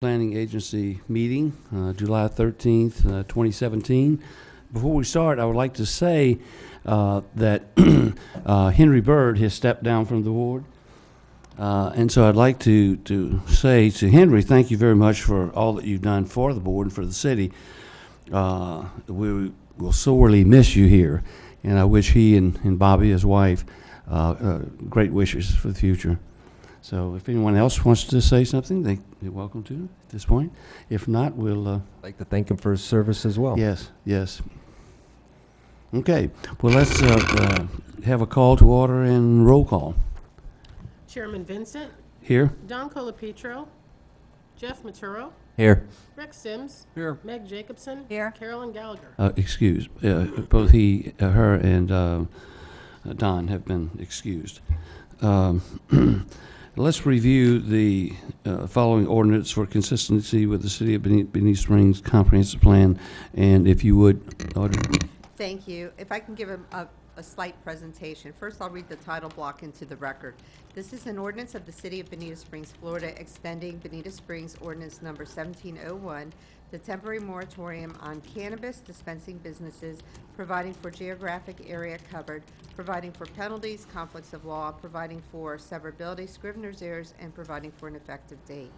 Planning Agency meeting, July 13th, 2017. Before we start, I would like to say that Henry Bird has stepped down from the board. And so I'd like to say to Henry, thank you very much for all that you've done for the board and for the city. We will sorely miss you here, and I wish he and Bobby, his wife, great wishes for the future. So if anyone else wants to say something, they're welcome to at this point. If not, we'll... I'd like to thank him for his service as well. Yes. Okay, well, let's have a call to order and roll call. Chairman Vincent, Here? Don Colapetro, Jeff Maturo, Here. Rex Sims, Here. Meg Jacobson, Here. Carolyn Gallagher. Excuse. Both he, her, and Don have been excused. Let's review the following ordinance for consistency with the City of Bonita Springs Comprehensive Plan, and if you would, Audrey. Thank you. If I can give a slight presentation. First, I'll read the title block into the record. This is an ordinance of the City of Bonita Springs, Florida, extending Bonita Springs Ordinance Number 1701, the temporary moratorium on cannabis dispensing businesses, providing for geographic area covered, providing for penalties, conflicts of law, providing for severability, scrivener's errors, and providing for an effective date.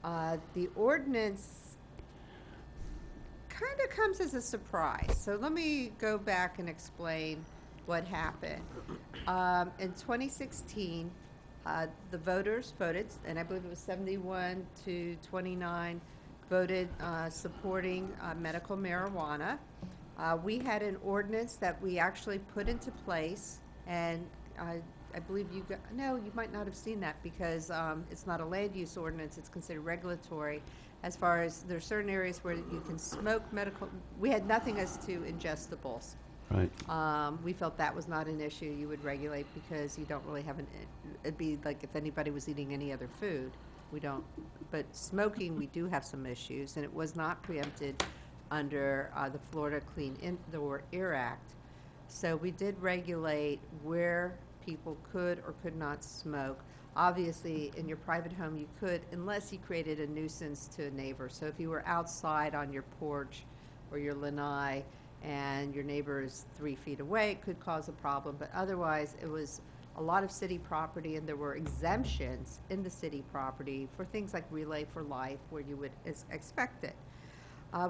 The ordinance kind of comes as a surprise. So let me go back and explain what happened. In 2016, the voters voted, and I believe it was 71 to 29 voted supporting medical marijuana. We had an ordinance that we actually put into place, and I believe you might not have seen that because it's not a land use ordinance, it's considered regulatory. As far as there's certain areas where you can smoke medical, we had nothing as to ingestibles. Right. We felt that was not an issue you would regulate because you don't really have it'd be like if anybody was eating any other food. We don't, but smoking, we do have some issues, and it was not preempted under the Florida Clean Indoor Air Act. So we did regulate where people could or could not smoke. Obviously, in your private home, you could, unless you created a nuisance to a neighbor. So if you were outside on your porch or your lanai and your neighbor is 3 feet away, it could cause a problem. But otherwise, it was a lot of city property, and there were exemptions in the city property for things like Relay for Life, where you would expect it.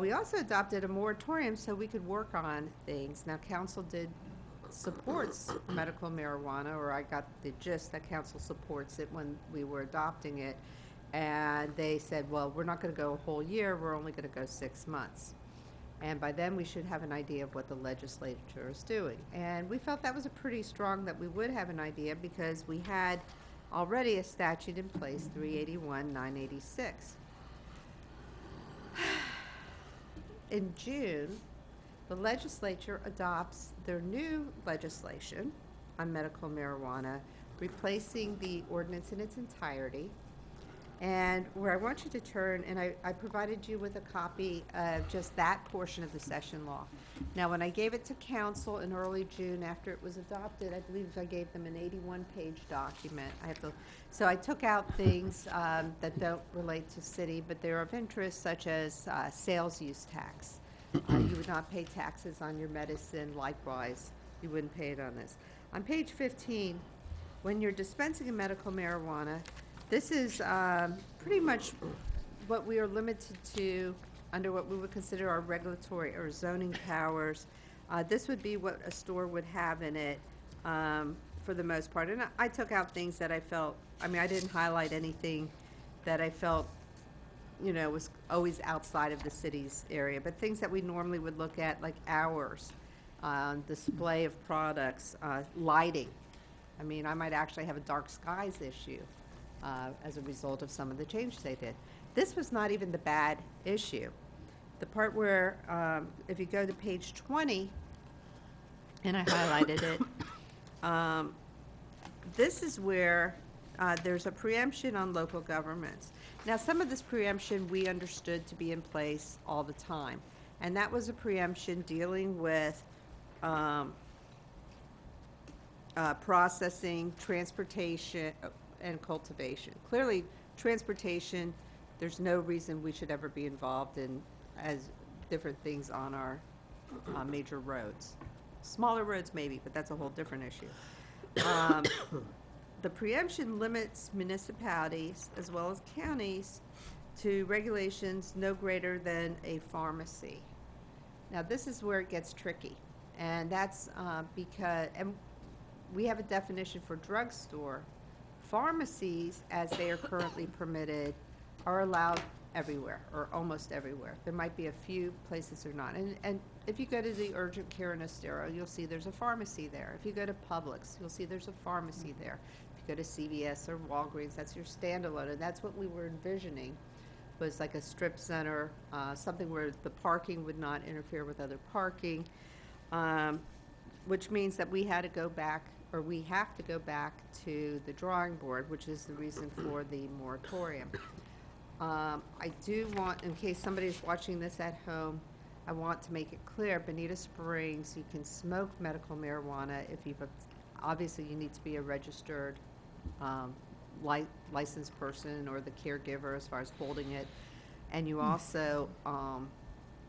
We also adopted a moratorium so we could work on things. Now, council supports medical marijuana, or I got the gist that council supports it when we were adopting it, and they said, well, we're not going to go a whole year, we're only going to go 6 months. And by then we should have an idea of what the legislature is doing. And we felt that was a pretty strong that we would have an idea because we had already a statute in place, 381-986. In June, the legislature adopts their new legislation on medical marijuana, replacing the ordinance in its entirety. And where I want you to turn, and I provided you with a copy of just that portion of the session law. Now, when I gave it to council in early June after it was adopted, I believe I gave them an 81-page document. So I took out things that don't relate to city, but they're of interest, such as sales use tax. You would not pay taxes on your medicine. Likewise, you wouldn't pay it on this. On page 15, when you're dispensing a medical marijuana, this is pretty much what we are limited to under what we would consider our regulatory or zoning powers. This would be what a store would have in it for the most part. And I took out things that I felt, I didn't highlight anything that I felt, was always outside of the city's area, but things that we normally would look at, like hours, display of products, lighting. I might actually have a dark skies issue. As a result of some of the changes they did. This was not even the bad issue. The part where, if you go to page 20, and I highlighted it, this is where there's a preemption on local governments. Now, some of this preemption we understood to be in place all the time, and that was a preemption dealing with processing, transportation, and cultivation. Clearly, transportation there's no reason we should ever be involved in as different things on our major roads. Smaller roads maybe, but that's a whole different issue. The preemption limits municipalities as well as counties to regulations no greater than a pharmacy. Now, this is where it gets tricky, and that's because we have a definition for drugstore. Pharmacies, as they are currently permitted, are allowed everywhere, or almost everywhere. There might be a few places they're not. And if you go to the urgent care in Estero, you'll see there's a pharmacy there. If you go to Publix, you'll see there's a pharmacy there. If you go to CVS or Walgreens, that's your standalone, and that's what we were envisioning, was like a strip center, something where the parking would not interfere with other parking, which means that we had to go back, or we have to go back to the drawing board, which is the reason for the moratorium. I do want, in case somebody's watching this at home, I want to make it clear, Bonita Springs, you can smoke medical marijuana if you've, obviously you need to be a registered licensed person or the caregiver as far as holding it. And you also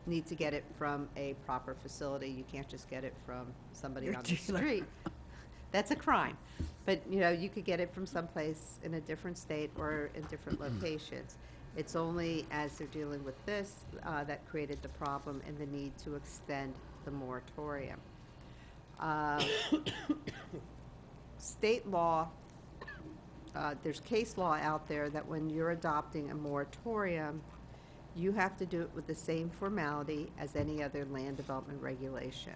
need to get it from a proper facility. You can't just get it from somebody on the street. That's a crime. But, you know, you could get it from someplace in a different state or in different locations. It's only as they're dealing with this that created the problem and the need to extend the moratorium. State law, there's case law out there that when you're adopting a moratorium, you have to do it with the same formality as any other land development regulation.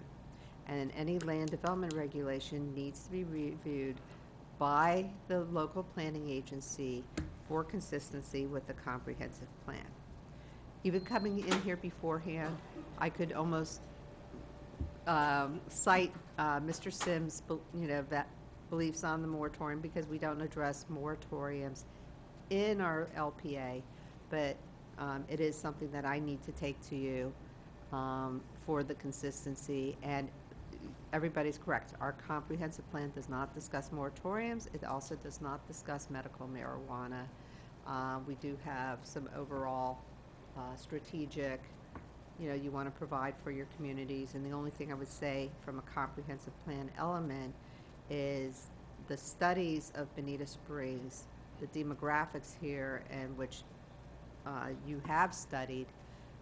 And any land development regulation needs to be reviewed by the local planning agency for consistency with the comprehensive plan. Even coming in here beforehand, I could almost cite Mr. Sims' that beliefs on the moratorium, because we don't address moratoriums in our LPA, but it is something that I need to take to you for the consistency. And everybody's correct. Our comprehensive plan does not discuss moratoriums. It also does not discuss medical marijuana. We do have some overall strategic, you want to provide for your communities. And the only thing I would say from a comprehensive plan element is the studies of Bonita Springs, the demographics here, and which you have studied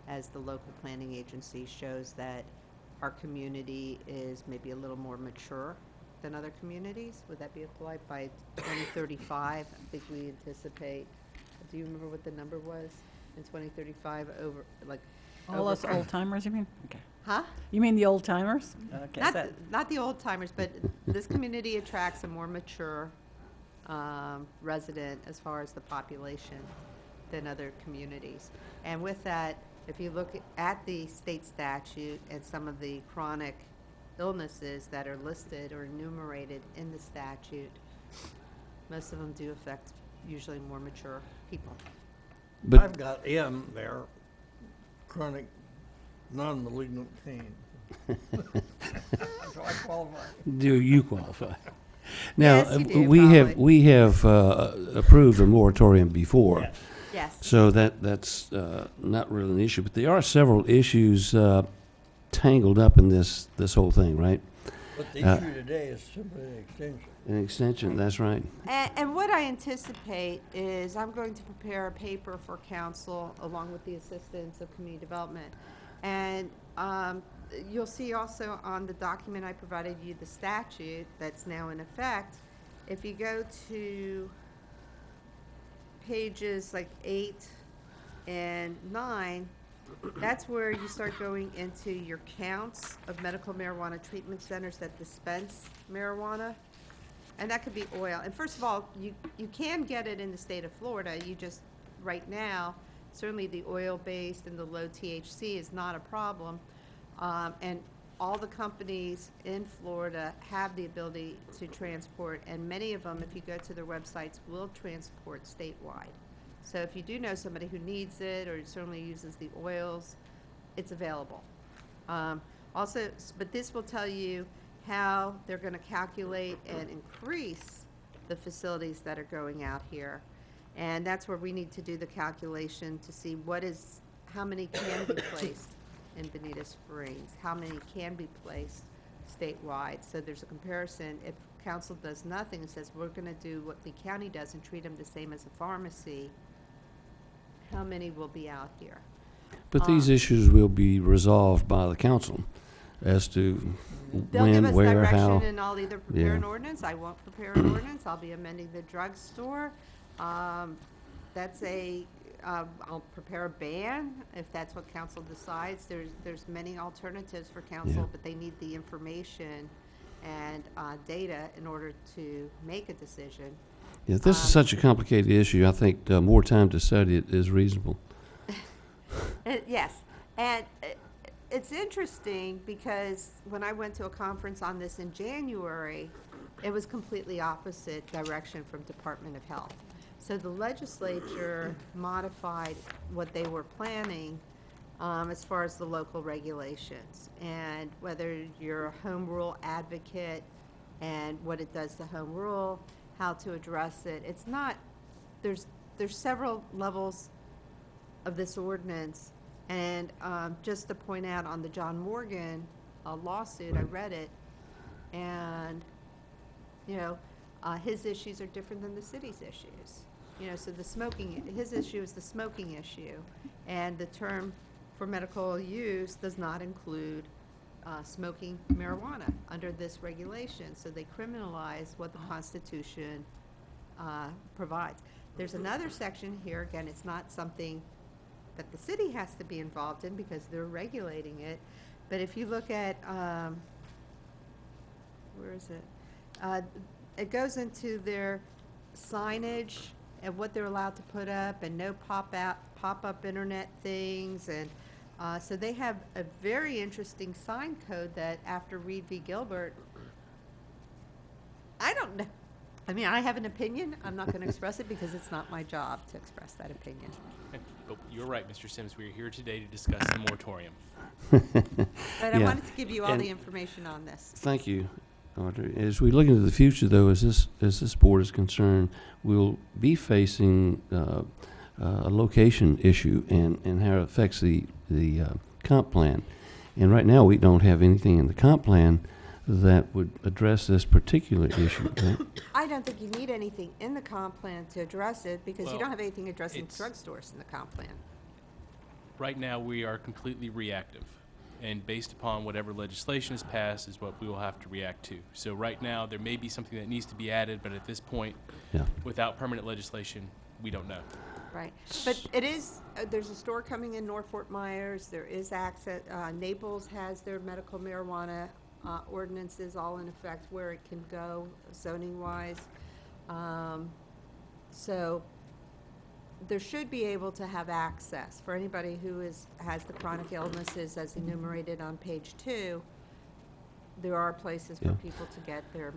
as the local planning agency, shows that our community is maybe a little more mature than other communities. Would that be applied by 2035? I think we anticipate, do you remember what the number was in 2035 over, like? All us old timers, you mean? Okay. Huh? You mean the old timers? Okay. Not the old timers, but this community attracts a more mature resident as far as the population than other communities. And with that, if you look at the state statute and some of the chronic illnesses that are listed or enumerated in the statute, most of them do affect usually more mature people. But I've got M there, chronic non-malignant pain. So I qualify. do you qualify? Now, Yes, you do, we have approved a moratorium before. Yes. So that's not really an issue, but there are several issues tangled up in this whole thing, right? But the issue today is simply an extension. An extension, that's right. And what I anticipate is I'm going to prepare a paper for council along with the assistance of community development. And you'll see also on the document I provided you the statute that's now in effect. If you go to pages like 8 and 9, that's where you start going into your counts of medical marijuana treatment centers that dispense marijuana. And that could be oil. And first of all, you can get it in the state of Florida. You just, right now, certainly the oil-based and the low THC is not a problem. And all the companies in Florida have the ability to transport, and many of them, if you go to their websites, will transport statewide. So if you do know somebody who needs it or certainly uses the oils, it's available. Also, but this will tell you how they're going to calculate and increase the facilities that are going out here. And that's where we need to do the calculation to see how many can be placed in Bonita Springs, how many can be placed statewide. So there's a comparison. If council does nothing and says, we're gonna do what Lee County does and treat them the same as a pharmacy, how many will be out here? But these issues will be resolved by the council as to They'll give when, us where, direction, how. and I'll either prepare Yeah. an ordinance, I won't prepare an ordinance, I'll be amending the drugstore. I'll prepare a ban, if that's what council decides. There's many alternatives for council, Yeah. but they need the information and data in order to make a decision. Yeah, this is such a complicated issue. I think more time to study it is reasonable. Yes, and it's interesting because when I went to a conference on this in January, it was completely opposite direction from Department of Health. So the legislature modified what they were planning as far as the local regulations. And whether you're a home rule advocate and what it does to home rule, how to address it. It's not, there's several levels of this ordinance. And just to point out on the John Morgan lawsuit, I read it, and, you know, his issues are different than the city's issues. You know, so his issue is the smoking issue, and the term for medical use does not include smoking marijuana under this regulation. So they criminalize what the Constitution provides. There's another section here, again, it's not something that the city has to be involved in because they're regulating it. But if you look at, where is it? It goes into their signage and what they're allowed to put up, and no pop-up internet things. And so they have a very interesting sign code that after Reed v. Gilbert, I don't know. I mean, I have an opinion. I'm not going to express it because it's not my job to express that opinion. But you're right, Mr. Sims. We are here today to discuss the moratorium. But I Yeah. wanted to give you all And- the information on this. Thank you, Audrey. As we look into the future, though, as this board is concerned, we'll be facing a location issue and how it affects the comp plan. And right now, we don't have anything in the comp plan that would address this particular issue. Right? I don't think you need anything in the comp plan to address it because you Well, don't have anything addressing it's- drugstores in the comp plan. Right now, we are completely reactive, and based upon whatever legislation is passed is what we will have to react to. So right now, there may be something that needs to be added, but at this point, Yeah. without permanent legislation, we don't know. Right. But it is, there's a store coming in North Fort Myers. There is access, Naples has their medical marijuana ordinances all in effect where it can go zoning-wise. So there should be able to have access for anybody who has the chronic illnesses as enumerated on page 2. There are places for Yeah. people to get their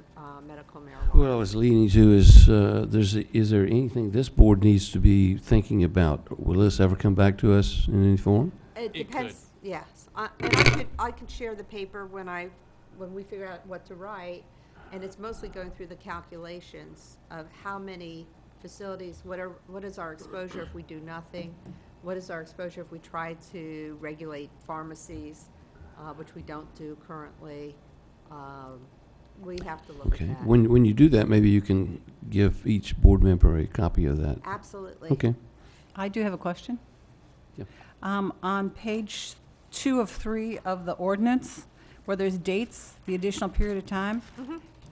medical marijuana. What I was leading to is, is there anything this board needs to be thinking about? Will this ever come back to us in any form? It It could. depends, yes. And I could share the paper when we figure out what to write, and it's mostly going through the calculations of how many facilities, what is our exposure if we do nothing? What is our exposure if we try to regulate pharmacies, which we don't do currently? We have to look at Okay. that. When you do that, maybe you can give each board member a copy of that. Absolutely. Okay. I do have a question. Yep. On page 2 of 3 of the ordinance, where there's dates, the additional period of time,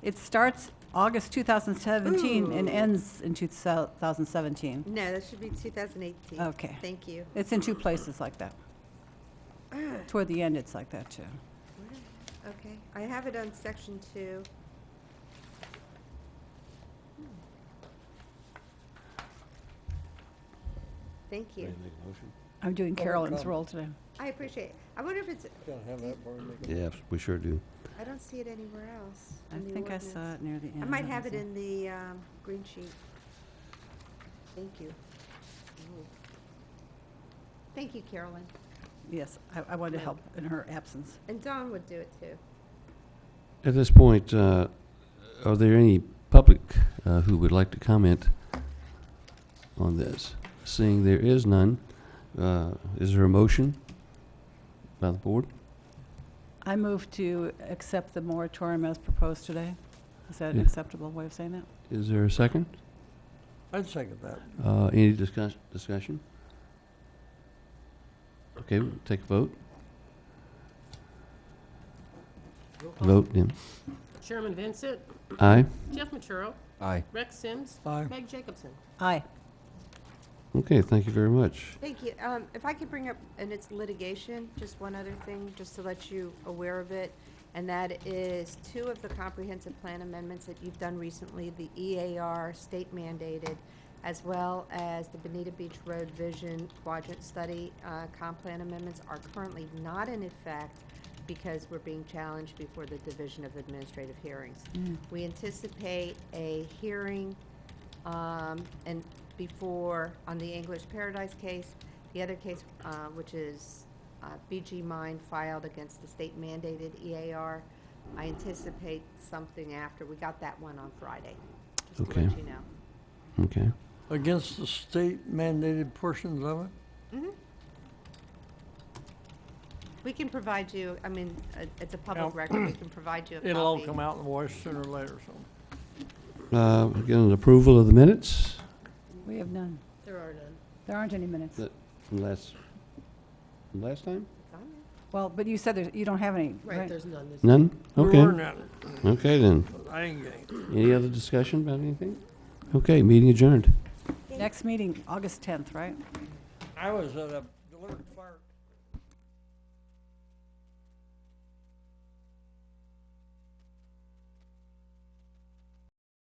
it starts August 2017 and Ooh. ends in 2017. No, that should be 2018. Okay. Thank you. It's in 2 places like that. Toward the end, it's like that, too. Okay, I have it on section 2. Thank you. I'm doing Public Carolyn's comment. role today. I appreciate it. I wonder if it's, Gonna have that part of it. Yes, we sure do. I don't see it anywhere else I in the think I saw ordinance. it near the end. I might Let me have it see. in the green sheet. Thank you. Ooh. Thank you, Carolyn. Yes, I wanted to help in her absence. And Dawn would do it too. At this point, are there any public who would like to comment? on this? Seeing there is none, is there a motion by the board? I move to accept the moratorium as proposed today. Is that an Yeah. acceptable way of saying that? Is there a second? I'd second that. Any discussion? Okay, we'll take a vote. Vote, yeah. Chairman Vincent, Aye? Jeff Maturo, Aye. Rex Sims, Aye. Meg Jacobson. Aye. Okay, thank you very much. Thank you. If I could bring up, and it's litigation, just one other thing, just to let you aware of it, and that is 2 of the comprehensive plan amendments that you've done recently, the EAR state mandated, as well as the Bonita Beach Road Vision Quadrant Study comp plan amendments are currently not in effect because we're being challenged before the Division of Administrative Hearings. We anticipate a hearing and before, on the English Paradise case, the other case, which is BG Mine filed against the state mandated EAR. I anticipate something after. We got that one on Friday, just to Okay. let you know. Okay. Against the state mandated portions of it? We can provide you, I mean, it's a public Yeah. record, we can provide you a copy. It'll all come out in the wash sooner or later, so. Get an approval of the minutes We have none. There are none. There aren't any minutes. from last time? It's on there. Well, but you said you don't have any, Right, right? there's none. This None? There Okay. were none. Okay, then. I didn't get any. Any other discussion about anything? Okay, meeting adjourned. Next meeting, August 10th, right? I was at a delivered fire.